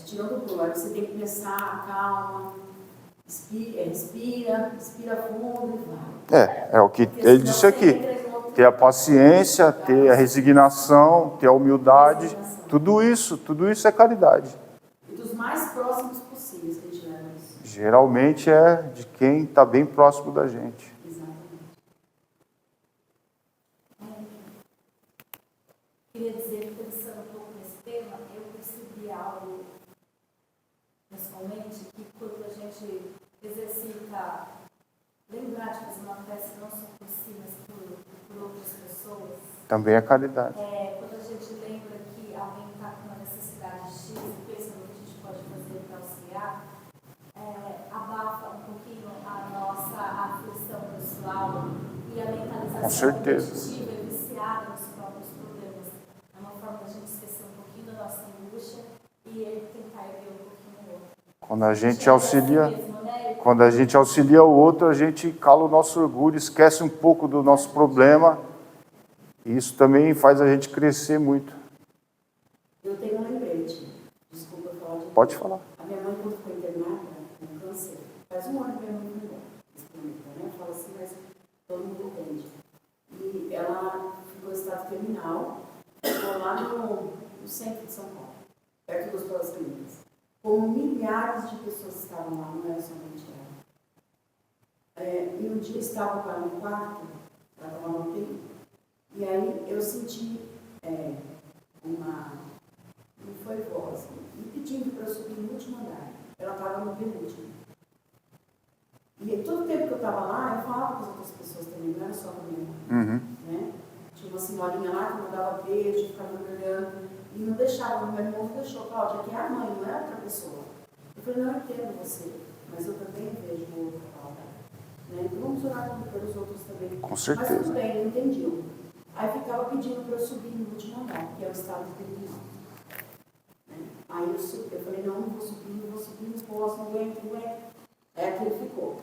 você tem que pensar, calma, respira fundo e vai. É o que ele disse aqui. Ter a paciência, ter a resignação, ter a humildade. Tudo isso é caridade. E dos mais próximos possíveis que a gente leva isso. Geralmente é de quem está bem próximo da gente. Exatamente. Queria dizer, pensando um pouco nesse tema, eu percebi algo pessoalmente, que quando a gente exercita, lembrar de fazer uma prece não só por si, mas por outras pessoas. Também é caridade. Quando a gente lembra que alguém está com uma necessidade X e pensa no que a gente pode fazer para auxiliar, abafa um pouquinho a nossa aflição pessoal e a mentalização repetitiva e viciada nos próprios problemas. É uma forma da gente esquecer um pouquinho da nossa angústia e tentar erguer um pouquinho o outro. Quando a gente auxilia o outro, a gente cala o nosso orgulho, esquece um pouco do nosso problema. E isso também faz a gente crescer muito. Eu tenho um lembrete. Desculpa falar de... Pode falar. A minha mãe, quando foi internada com câncer, faz um ano que minha mãe foi embora. Eu falo assim, mas todo mundo entende. E ela ficou em estado terminal, ficou lá no centro de São Paulo, perto dos Hospital das Clínicas. Com milhares de pessoas que estavam lá, não era somente ela. E um dia eu estava para no quarto, para tomar um tempo, e aí eu senti não foi voz, me pedindo para eu subir no último andar. Ela estava no penúltimo. E todo o tempo que eu estava lá, eu falava com as outras pessoas também, não era só com a minha irmã. Né? Tinha uma senhorinha lá que mandava beijo, ficava me olhando, e não deixava, meu irmão não deixou, Cláudia, que é a mãe, não é outra pessoa. Eu falei, não, eu entendo você, mas eu também vejo o outro, Cláudia. Né? Então vamos orar pelos outros também. Com certeza. Mas tudo bem, ele entendeu. Aí ficava pedindo para eu subir no último andar, que é o estado terminal. Né? Aí eu falei, não vou subir, não posso, não aguento. É que ele ficou.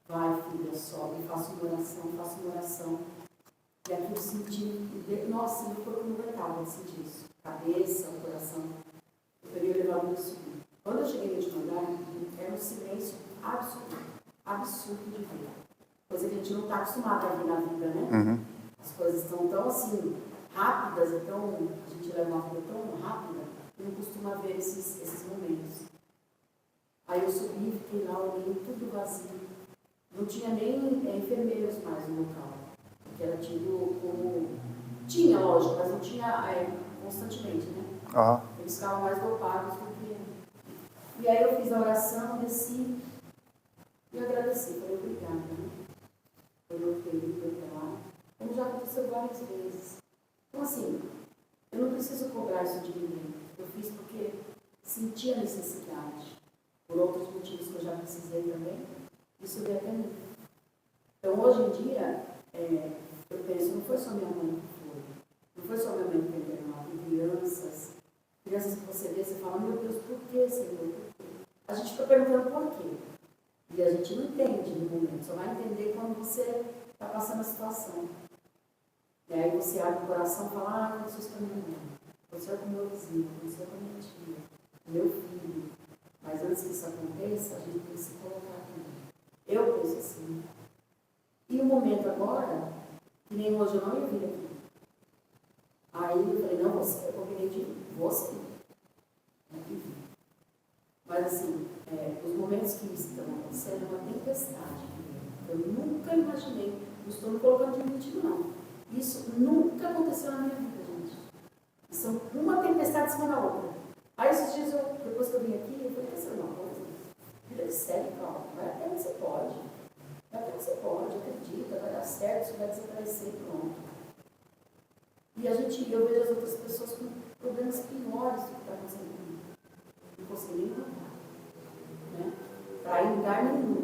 Vai, filha, sobe, faça uma oração. E aqui eu senti, nossa, meu corpo não aguentava de sentir isso. Cabeça, coração. Eu peguei o elevador e subi. Quando eu cheguei no último andar, era um silêncio absurdo de ver. Coisa que a gente não está acostumado a ver na vida, né? Uhum. As coisas estão tão assim, rápidas, a gente leva uma vida tão rápida, que não costuma ver esses momentos. Aí eu subi, fiquei lá, olhei, tudo vazio. Não tinha nem enfermeiros mais no local, porque era tido como... Tinha, lógico, mas não tinha constantemente, né? Uhum. Eles ficavam mais dopados do que... E aí eu fiz a oração, desci e agradeci. Falei, obrigada, né? Foi meu querido até lá. Como já aconteceu várias vezes. Então, assim, eu não preciso cobrar isso de ninguém. Eu fiz porque senti a necessidade. Por outros motivos que eu já precisei também, isso veio até mim. Então, hoje em dia, eu penso, não foi só minha mãe que foi. Não foi só minha mãe que teve mal. Crianças que você vê, você fala, meu Deus, por que, Senhor? Por quê? A gente fica perguntando por quê. E a gente não entende no momento. Só vai entender quando você está passando a situação. E aí você abre o coração e fala, aconteceu com a minha mãe, aconteceu com o meu vizinho, aconteceu com a minha tia, meu filho. Mas antes que isso aconteça, a gente tem que se colocar aqui. Eu penso assim. E o momento agora, que nem hoje eu não ia vir aqui. Aí eu falei, não, eu combinei de você. Mas assim, os momentos que estão acontecendo é uma tempestade. Eu nunca imaginei, não estou me colocando de mentira, não. Isso nunca aconteceu na minha vida, gente. São uma tempestade em cima da outra. Aí esses dias, depois que eu vim aqui, eu falei, pensa uma coisa. Vida sério, calma. Vai até onde você pode. Vai até onde você pode, acredita, vai dar certo, isso vai desaparecer, pronto. E eu vejo as outras pessoas com problemas piores do que está acontecendo comigo. Não consegui nem mandar. Né? Para ir em lugar nenhum.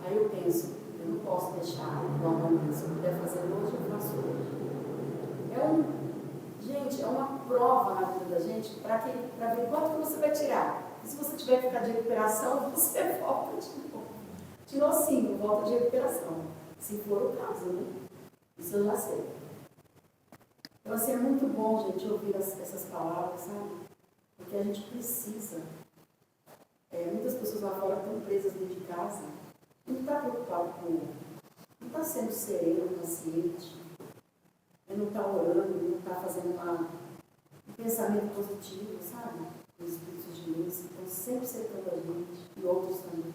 Aí eu penso, eu não posso deixar igual amanhã. Se eu puder fazer hoje, eu faço hoje. Gente, é uma prova na vida da gente para ver quanto que você vai tirar. E se você tiver que ficar de recuperação, você volta de novo. Tirou 5, volta de recuperação. Se for o caso, né? Isso eu já sei. Então, assim, é muito bom, gente, ouvir essas palavras, sabe? Porque a gente precisa. Muitas pessoas lá fora estão presas dentro de casa. Não está preocupado com... Não está sendo sereno, paciente. Não está orando, não está fazendo um pensamento positivo, sabe? Os espíritos de luz estão sempre cercando a gente, e outros também.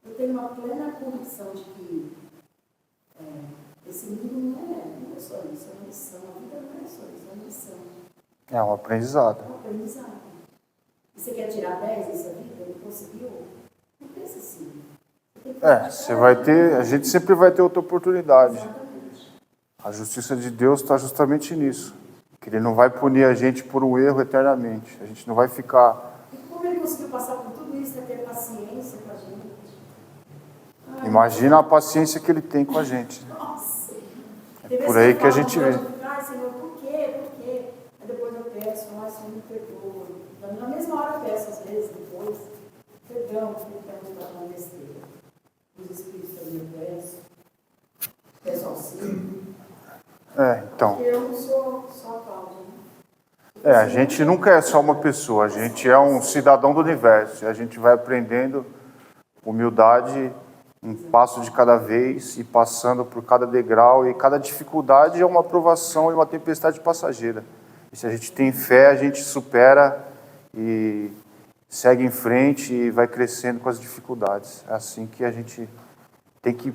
Eu tenho uma plena convicção de que esse mundo não é só isso, é uma lição. A vida não é só isso, é uma lição. É um aprendizado. É um aprendizado. E você quer tirar 10 nessa vida? Não conseguiu? Não pensa assim. Você vai ter, a gente sempre vai ter outra oportunidade. Exatamente. A justiça de Deus está justamente nisso. Que Ele não vai punir a gente por um erro eternamente. A gente não vai ficar... E como ele conseguiu passar por tudo isso, né? Ter paciência com a gente? Imagina a paciência que Ele tem com a gente. Nossa! É por aí que a gente vê. Ai, Senhor, por quê? Por quê? Aí depois eu peço, ai, Senhor, me perdoa. Na mesma hora eu peço, às vezes, depois, perdão, porque ele está uma besteira. Os Espíritos também eu peço. Peço auxílio. Então. Porque eu não sou só a Cláudia, né? A gente nunca é só uma pessoa, a gente é um cidadão do universo. E a gente vai aprendendo humildade, um passo de cada vez, e passando por cada degrau. E cada dificuldade é uma aprovação e uma tempestade passageira. E se a gente tem fé, a gente supera e segue em frente e vai crescendo com as dificuldades. É assim que a gente tem que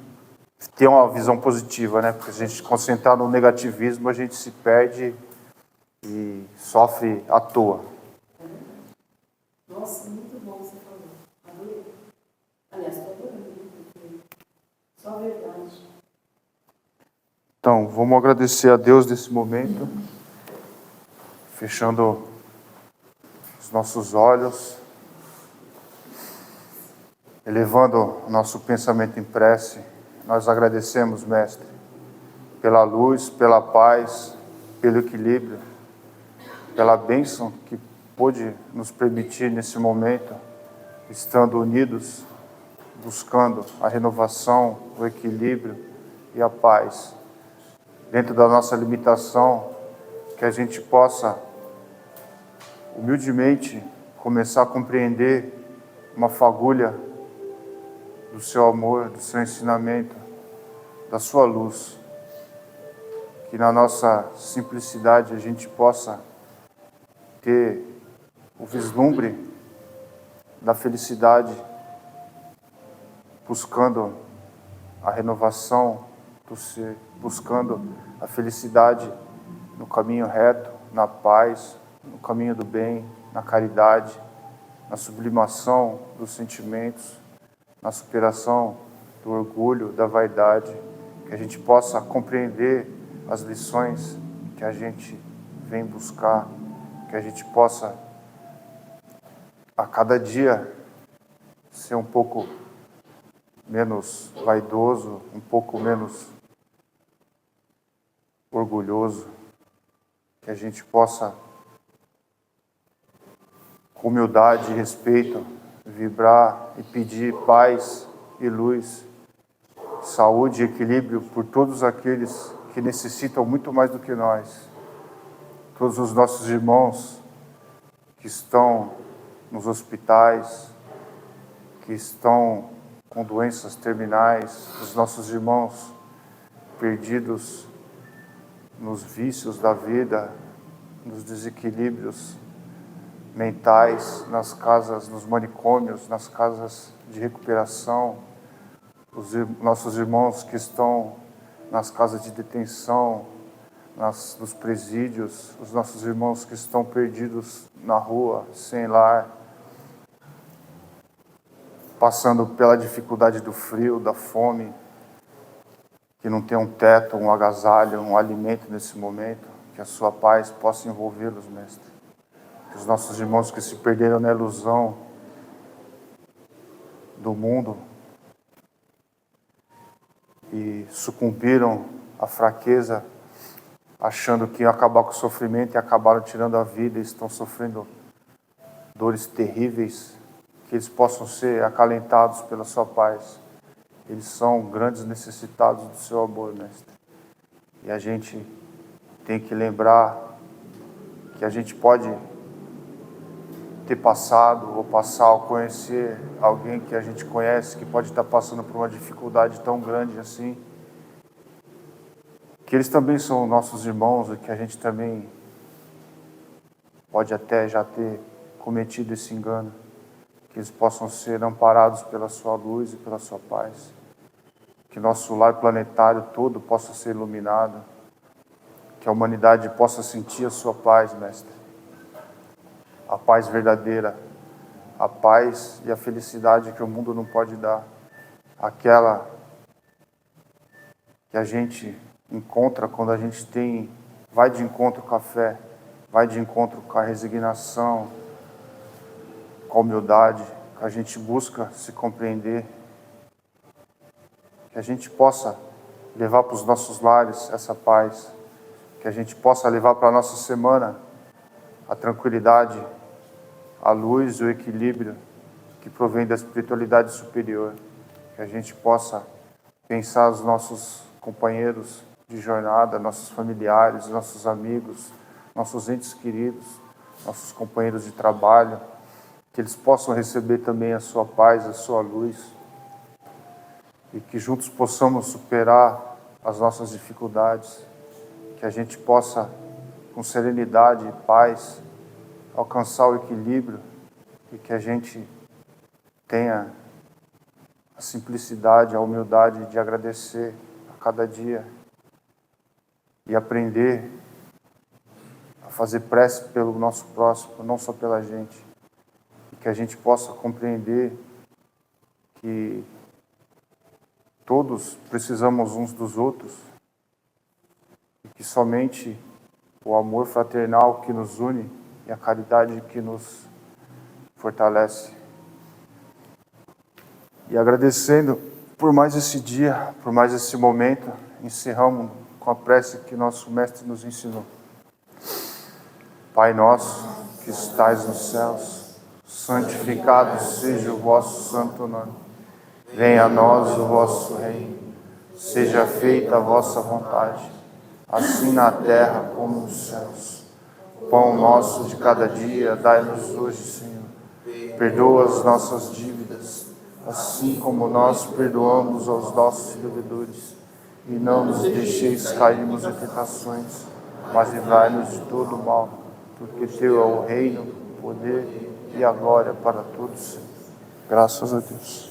ter uma visão positiva, né? Porque se a gente se concentrar no negativismo, a gente se perde e sofre à toa. Nossa, muito bom você falou. Adorei. Aliás, estou adorando, porque só a verdade. Então, vamos agradecer a Deus nesse momento, fechando os nossos olhos, elevando nosso pensamento em prece. Nós agradecemos, Mestre, pela luz, pela paz, pelo equilíbrio, pela bênção que pôde nos permitir nesse momento, estando unidos, buscando a renovação, o equilíbrio e a paz. Dentro da nossa limitação, que a gente possa, humildemente, começar a compreender uma fagulha do seu amor, do seu ensinamento, da sua luz. Que na nossa simplicidade a gente possa ter o vislumbre da felicidade, buscando a renovação do ser, buscando a felicidade no caminho reto, na paz, no caminho do bem, na caridade, na sublimação dos sentimentos, na superação do orgulho, da vaidade, que a gente possa compreender as lições que a gente vem buscar, que a gente possa a cada dia ser um pouco menos vaidoso, um pouco menos orgulhoso, que a gente possa, com humildade e respeito, vibrar e pedir paz e luz, saúde e equilíbrio por todos aqueles que necessitam muito mais do que nós. Todos os nossos irmãos que estão nos hospitais, que estão com doenças terminais, os nossos irmãos perdidos nos vícios da vida, nos desequilíbrios mentais, nas casas, nos manicômios, nas casas de recuperação, os nossos irmãos que estão nas casas de detenção, nos presídios, os nossos irmãos que estão perdidos na rua, sem lar, passando pela dificuldade do frio, da fome, que não tem um teto, um agasalho, um alimento nesse momento, que a sua paz possa envolvê-los, Mestre. Que os nossos irmãos que se perderam na ilusão do mundo e sucumbiram à fraqueza, achando que iam acabar com o sofrimento e acabaram tirando a vida e estão sofrendo dores terríveis, que eles possam ser acalentados pela sua paz. Eles são grandes necessitados do seu amor, Mestre. E a gente tem que lembrar que a gente pode ter passado ou passar ou conhecer alguém que a gente conhece que pode estar passando por uma dificuldade tão grande assim, que eles também são nossos irmãos e que a gente também pode até já ter cometido esse engano, que eles possam ser amparados pela sua luz e pela sua paz, que nosso lar planetário todo possa ser iluminado, que a humanidade possa sentir a sua paz, Mestre, a paz verdadeira, a paz e a felicidade que o mundo não pode dar, aquela que a gente encontra quando a gente vai de encontro com a fé, vai de encontro com a resignação, com a humildade, que a gente busca se compreender, que a gente possa levar para os nossos lares essa paz, que a gente possa levar para a nossa semana a tranquilidade, a luz e o equilíbrio que provém da espiritualidade superior, que a gente possa pensar os nossos companheiros de jornada, nossos familiares, nossos amigos, nossos entes queridos, nossos companheiros de trabalho, que eles possam receber também a sua paz, a sua luz, e que juntos possamos superar as nossas dificuldades, que a gente possa, com serenidade e paz, alcançar o equilíbrio e que a gente tenha a simplicidade, a humildade de agradecer a cada dia e aprender a fazer prece pelo nosso próximo, não só pela gente. E que a gente possa compreender que todos precisamos uns dos outros e que somente o amor fraternal que nos une e a caridade que nos fortalece. E agradecendo por mais esse dia, por mais esse momento, encerramos com a prece que nosso Mestre nos ensinou. Pai nosso, que estais nos céus, santificado seja o vosso santo nome. Venha a nós o vosso reino. Seja feita a vossa vontade, assim na terra como nos céus. O pão nosso de cada dia, dai-nos hoje, Senhor. Perdoa as nossas dívidas, assim como nós perdoamos aos nossos devedores. E não nos deixeis cairmos em tentações, mas livrai-nos de todo o mal, porque teu é o reino, o poder e a glória para todos. Graças a Deus.